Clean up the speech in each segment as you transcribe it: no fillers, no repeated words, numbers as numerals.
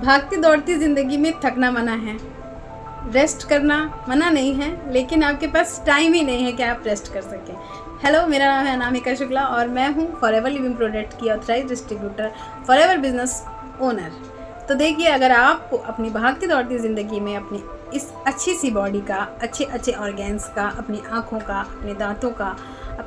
भागती दौड़ती ज़िंदगी में थकना मना है, रेस्ट करना मना नहीं है, लेकिन आपके पास टाइम ही नहीं है कि आप रेस्ट कर सकें। हेलो, मेरा नाम है अनामिका शुक्ला और मैं हूँ फॉरएवर लिविंग प्रोडक्ट की authorised distributor, forever business owner. तो देखिए, अगर आपको अपनी भागती दौड़ती ज़िंदगी में अपनी इस अच्छी सी बॉडी का, अच्छे अच्छे ऑर्गेन्स का, अपनी आँखों का, अपने दांतों का,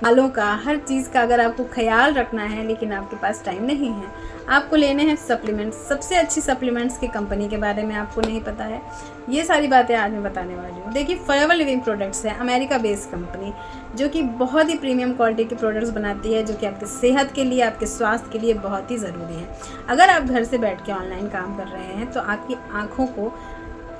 बालों का, हर चीज़ का अगर आपको ख्याल रखना है, लेकिन आपके पास टाइम नहीं है, आपको लेने हैं सप्लीमेंट्स। सबसे अच्छी सप्लीमेंट्स की कंपनी के बारे में आपको नहीं पता है, ये सारी बातें आज मैं बताने वाली हूँ। देखिए, फॉरएवर लिविंग प्रोडक्ट्स है अमेरिका बेस्ड कंपनी, जो कि बहुत ही प्रीमियम क्वालिटी के प्रोडक्ट्स बनाती है, जो कि आपकी सेहत के लिए, आपके स्वास्थ्य के लिए बहुत ही ज़रूरी है। अगर आप घर से बैठ के ऑनलाइन काम कर रहे हैं तो आपकी आँखों को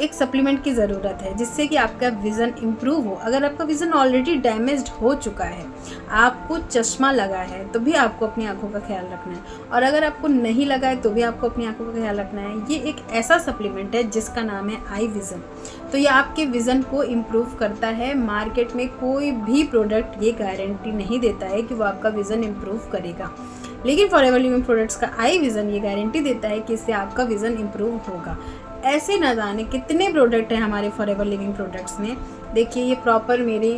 एक सप्लीमेंट की ज़रूरत है, जिससे कि आपका विज़न इम्प्रूव हो। अगर आपका विज़न ऑलरेडी डैमेज्ड हो चुका है, आपको चश्मा लगा है, तो भी आपको अपनी आंखों का ख्याल रखना है, और अगर आपको नहीं लगा है तो भी आपको अपनी आंखों का ख्याल रखना है। ये एक ऐसा सप्लीमेंट है जिसका नाम है आई विज़न। तो ये आपके विज़न को इम्प्रूव करता है। मार्केट में कोई भी प्रोडक्ट ये गारंटी नहीं देता है कि वो आपका विज़न इम्प्रूव करेगा, लेकिन फॉरएवर लिविंग प्रोडक्ट्स का आई विज़न ये गारंटी देता है कि इससे आपका विज़न इम्प्रूव होगा। ऐसे न जाने कितने प्रोडक्ट हैं हमारे फॉरएवर लिविंग प्रोडक्ट्स में। देखिए, ये प्रॉपर मेरी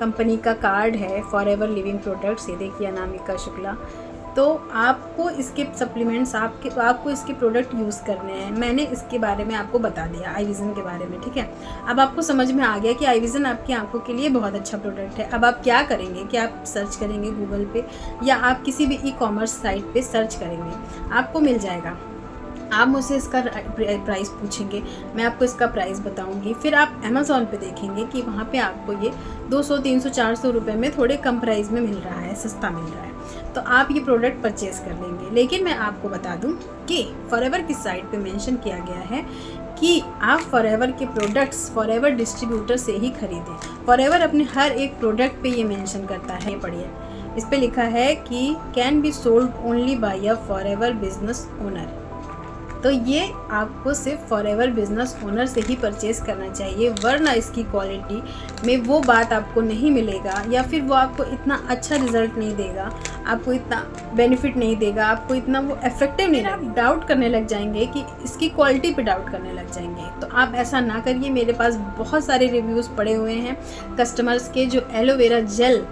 कंपनी का कार्ड है फॉरएवर लिविंग प्रोडक्ट्स। ये देखिए, अनामिका शुक्ला। तो आपको इसके सप्लीमेंट्स, आपको इसके प्रोडक्ट यूज़ करने हैं। मैंने इसके बारे में आपको बता दिया, आई विज़न के बारे में, ठीक है। अब आपको समझ में आ गया कि आई विज़न आपकी आंखों के लिए बहुत अच्छा प्रोडक्ट है। अब आप क्या करेंगे कि आप सर्च करेंगे गूगल पे, या आप किसी भी ई-कॉमर्स साइट पे सर्च करेंगे, आपको मिल जाएगा। आप मुझसे इसका प्राइस पूछेंगे, मैं आपको इसका प्राइस बताऊंगी। फिर आप अमेज़ॉन पे देखेंगे कि वहाँ पे आपको ये 200, 300, 400 रुपये में थोड़े कम प्राइस में मिल रहा है, सस्ता मिल रहा है, तो आप ये प्रोडक्ट परचेज़ कर लेंगे। लेकिन मैं आपको बता दूं कि फॉरएवर की साइट पे मेंशन किया गया है कि आप फॉरएवर के प्रोडक्ट्स फॉरएवर डिस्ट्रीब्यूटर से ही खरीदें। फॉरएवर अपने हर एक प्रोडक्ट पे ये मेंशन करता है। पढ़िए, इस पर लिखा है कि can be sold only by a forever business owner. तो ये आपको सिर्फ फॉरएवर बिजनेस ओनर से ही परचेज करना चाहिए, वरना इसकी क्वालिटी में वो बात आपको नहीं मिलेगा, या फिर वो आपको इतना अच्छा रिजल्ट नहीं देगा, आपको इतना बेनिफिट नहीं देगा, आपको इतना वो इफेक्टिव नहीं लगेगा। आप डाउट करने लग जाएंगे कि इसकी क्वालिटी पे डाउट करने लग जाएंगे। तो आप ऐसा ना करिए। मेरे पास बहुत सारे रिव्यूज़ पड़े हुए हैं कस्टमर्स के, जो एलोवेरा जेल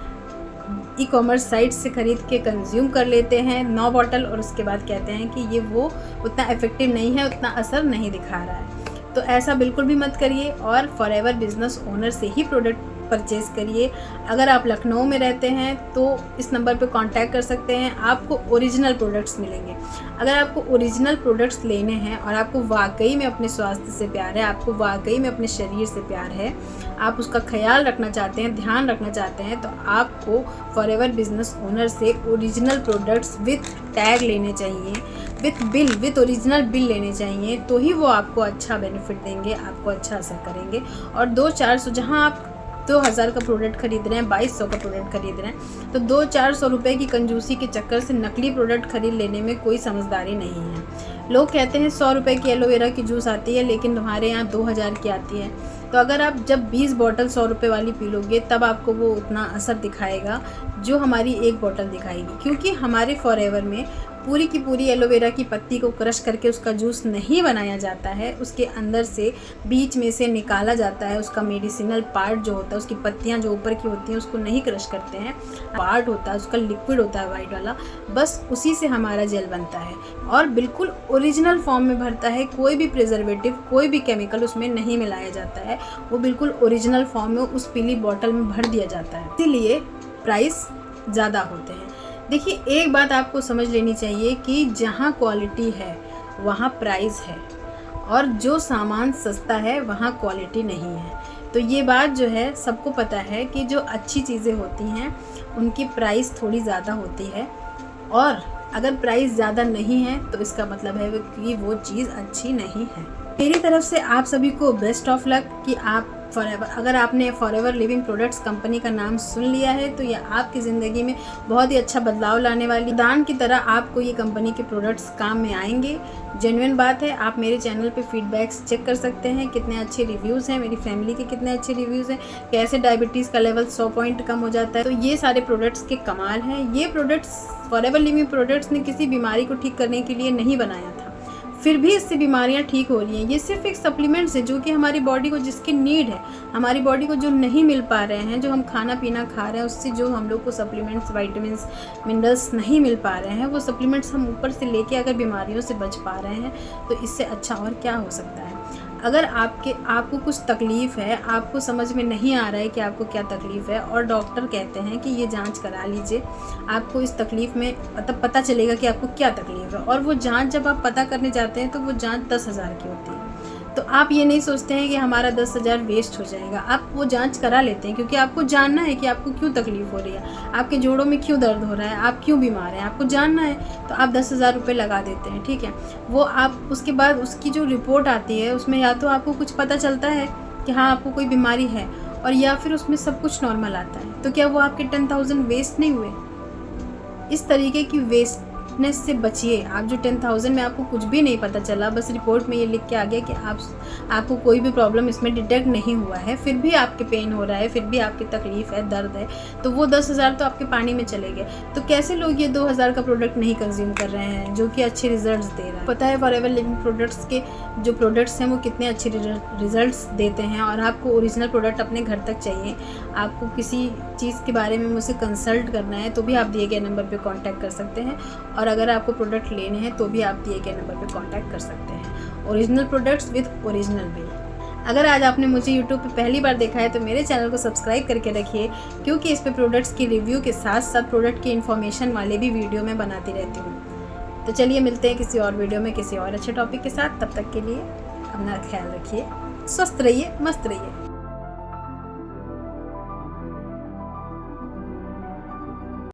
ई-कॉमर्स साइट से खरीद के कंज्यूम कर लेते हैं 9 बॉटल, और उसके बाद कहते हैं कि ये वो उतना इफेक्टिव नहीं है, उतना असर नहीं दिखा रहा है। तो ऐसा बिल्कुल भी मत करिए, और फॉरएवर बिजनेस ओनर से ही प्रोडक्ट परचेज़ करिए। अगर आप लखनऊ में रहते हैं तो इस नंबर पे कांटेक्ट कर सकते हैं, आपको ओरिजिनल प्रोडक्ट्स मिलेंगे। अगर आपको ओरिजिनल प्रोडक्ट्स लेने हैं और आपको वाकई में अपने स्वास्थ्य से प्यार है, आपको वाकई में अपने शरीर से प्यार है, आप उसका ख्याल रखना चाहते हैं, ध्यान रखना चाहते हैं, तो आपको फॉरएवर बिजनेस ओनर से ओरिजिनल प्रोडक्ट्स विथ टैग लेने चाहिए, with bill, with original bill लेने चाहिए। तो ही वो आपको अच्छा बेनिफिट देंगे, आपको अच्छा असर करेंगे। और 200-400, जहाँ आप 2000 का प्रोडक्ट खरीद रहे हैं, 2200 का प्रोडक्ट खरीद रहे हैं, तो 200-400 रुपये की कंजूसी के चक्कर से नकली प्रोडक्ट खरीद लेने में कोई समझदारी नहीं है। लोग कहते हैं 100 रुपये की एलोवेरा की जूस आती है, लेकिन तुम्हारे यहाँ 2000 की आती है। तो अगर आप जब 20 बॉटल 100 रुपये वाली पी लोगे, तब आपको वो उतना असर दिखाएगा जो हमारी एक बॉटल दिखाएगी। क्योंकि हमारे फॉरएवर में पूरी की पूरी एलोवेरा की पत्ती को क्रश करके उसका जूस नहीं बनाया जाता है, उसके अंदर से बीच में से निकाला जाता है उसका मेडिसिनल पार्ट जो होता है, उसकी पत्तियां जो ऊपर की होती हैं उसको नहीं क्रश करते हैं, पार्ट होता है उसका, लिक्विड होता है वाइट वाला, बस उसी से हमारा जेल बनता है, और बिल्कुल ओरिजिनल फॉर्म में भरता है। कोई भी प्रिजर्वेटिव, कोई भी केमिकल उसमें नहीं मिलाया जाता है, वो बिल्कुल ओरिजिनल फॉर्म में उस पीली बॉटल में भर दिया जाता है, इसीलिए प्राइस ज़्यादा होते हैं। देखिए, एक बात आपको समझ लेनी चाहिए कि जहाँ क्वालिटी है वहाँ प्राइस है, और जो सामान सस्ता है वहाँ क्वालिटी नहीं है। तो ये बात जो है सबको पता है कि जो अच्छी चीज़ें होती हैं उनकी प्राइस थोड़ी ज़्यादा होती है, और अगर प्राइस ज़्यादा नहीं है तो इसका मतलब है कि वो चीज़ अच्छी नहीं है। मेरी तरफ से आप सभी को बेस्ट ऑफ लक कि आप फॉरएवर, अगर आपने फॉरएवर लिविंग प्रोडक्ट्स कंपनी का नाम सुन लिया है तो यह आपकी ज़िंदगी में बहुत ही अच्छा बदलाव लाने वाली दान की तरह आपको ये कंपनी के प्रोडक्ट्स काम में आएंगे। जेन्युइन बात है। आप मेरे चैनल पे फीडबैक्स चेक कर सकते हैं, कितने अच्छे रिव्यूज़ हैं, मेरी फैमिली के कितने अच्छे रिव्यूज़ हैं, कैसे डायबिटीज़ का लेवल 100 पॉइंट कम हो जाता है। तो ये सारे प्रोडक्ट्स के कमाल हैं। ये प्रोडक्ट्स फॉरएवर लिविंग प्रोडक्ट्स ने किसी बीमारी को ठीक करने के लिए नहीं बनाया था। फिर भी इससे बीमारियां ठीक हो रही हैं। ये सिर्फ एक सप्लीमेंट्स है जो कि हमारी बॉडी को जिसकी नीड है, हमारी बॉडी को जो नहीं मिल पा रहे हैं, जो हम खाना पीना खा रहे हैं उससे जो हम लोग को सप्लीमेंट्स, विटामिन्स, मिनरल्स नहीं मिल पा रहे हैं, वो सप्लीमेंट्स हम ऊपर से लेके अगर बीमारियों से बच पा रहे हैं तो इससे अच्छा और क्या हो सकता है। अगर आपको कुछ तकलीफ़ है, आपको समझ में नहीं आ रहा है कि आपको क्या तकलीफ़ है और डॉक्टर कहते हैं कि ये जांच करा लीजिए, आपको इस तकलीफ़ में मतलब पता चलेगा कि आपको क्या तकलीफ़ है, और वो जांच जब आप पता करने जाते हैं तो वो जांच 10,000 की होती है। तो आप ये नहीं सोचते हैं कि हमारा 10,000 वेस्ट हो जाएगा, आप वो जांच करा लेते हैं क्योंकि आपको जानना है कि आपको क्यों तकलीफ़ हो रही है, आपके जोड़ों में क्यों दर्द हो रहा है, आप क्यों बीमार हैं, आपको जानना है। तो आप 10,000 रुपये लगा देते हैं, ठीक है। वो आप उसके बाद उसकी जो रिपोर्ट आती है उसमें या तो आपको कुछ पता चलता है कि हाँ आपको कोई बीमारी है, और या फिर उसमें सब कुछ नॉर्मल आता है। तो क्या वो आपके 10,000 वेस्ट नहीं हुए? इस तरीके की वेस्टनेस से बचिए। आप जो 10,000 में आपको कुछ भी नहीं पता चला, बस रिपोर्ट में ये लिख के आ गया कि आपको कोई भी प्रॉब्लम इसमें डिटेक्ट नहीं हुआ है, फिर भी आपके पेन हो रहा है, फिर भी आपकी तकलीफ़ है, दर्द है, तो वो 10,000 तो आपके पानी में चले गए। तो कैसे लोग ये 2,000 का प्रोडक्ट नहीं कंज्यूम कर रहे हैं जो कि अच्छे रिजल्ट्स दे रहा है। पता है फॉरएवर लिविंग प्रोडक्ट्स के जो प्रोडक्ट्स हैं वो कितने अच्छे रिजल्ट्स देते हैं। और आपको ओरिजिनल प्रोडक्ट अपने घर तक चाहिए, आपको किसी चीज़ के बारे में मुझसे कंसल्ट करना है तो भी आप दिए गए नंबर पर कॉन्टैक्ट कर सकते हैं, और अगर आपको प्रोडक्ट लेने हैं तो भी आप दिए गए नंबर पर कांटेक्ट कर सकते हैं। Original products with original bill. अगर आज आपने मुझे यूट्यूब पे पहली बार देखा है तो मेरे चैनल को सब्सक्राइब करके रखिए, क्योंकि इस पे प्रोडक्ट्स की रिव्यू के साथ साथ प्रोडक्ट की इन्फॉर्मेशन वाले भी वीडियो मैं बनाती रहती हूँ। तो चलिए मिलते हैं किसी और वीडियो में किसी और अच्छे टॉपिक के साथ। तब तक के लिए अपना ख्याल रखिए, स्वस्थ रहिए, मस्त रहिए।